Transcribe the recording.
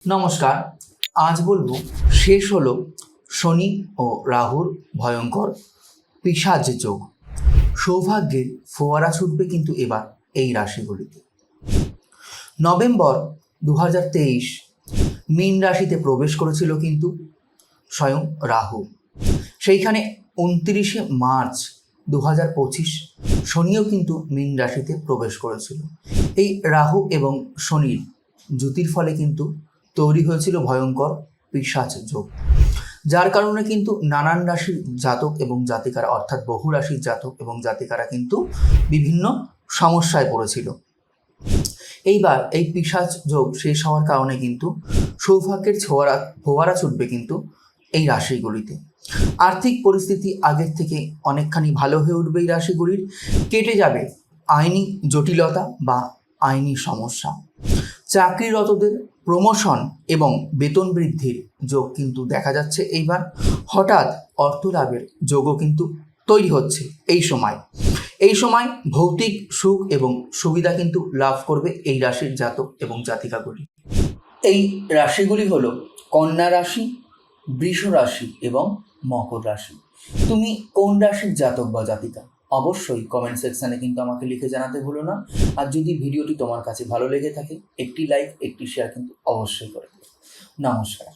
নমস্কার। আজ বলবো শেষ হলো শনি ও রাহুর ভয়ঙ্কর পিশাচ যোগ। সৌভাগ্যের ফোয়ারা ছুটবে কিন্তু এবার এই রাশিগুলিতে। নভেম্বর 2023 মীন রাশিতে প্রবেশ করেছিল কিন্তু স্বয়ং রাহু। সেইখানে 29শে মার্চ 2025 শনিও কিন্তু মীন রাশিতে প্রবেশ করেছিল। এই রাহু এবং শনির যুতির ফলে কিন্তু তৈরি হয়েছিল ভয়ঙ্কর পিশাচ যোগ, যার কারণে কিন্তু নানান রাশির জাতক এবং জাতিকারা, অর্থাৎ বহু রাশির জাতক এবং জাতিকারা কিন্তু বিভিন্ন সমস্যায় পড়েছিল। এইবার এই পিশাচ যোগ শেষ হওয়ার কারণে কিন্তু সৌভাগ্যের ফোয়ারা ছুটবে কিন্তু এই রাশিগুলিতে। আর্থিক পরিস্থিতি আগের থেকে অনেকখানি ভালো হয়ে উঠবে এই রাশিগুলির। কেটে যাবে আইনি জটিলতা বা আইনি সমস্যা। চাকরিরতদের প্রমোশন এবং বেতন বৃদ্ধির যোগ কিন্তু দেখা যাচ্ছে এইবার। হঠাৎ অর্থ লাভের যোগও কিন্তু তৈরি হচ্ছে এই সময় ভৌতিক সুখ এবং সুবিধা কিন্তু লাভ করবে এই রাশির জাতক এবং জাতিকাগুলি। এই রাশিগুলি হলো কন্যা রাশি, বৃষ রাশি এবং মকর রাশি। তুমি কোন রাশির জাতক বা জাতিকা অবশ্যই কমেন্ট সেকশানে কিন্তু আমাকে লিখে জানাতে ভুলো না। আর যদি ভিডিওটি তোমার কাছে ভালো লেগে থাকে একটি লাইক, একটি শেয়ার কিন্তু অবশ্যই করে দিও। নমস্কার।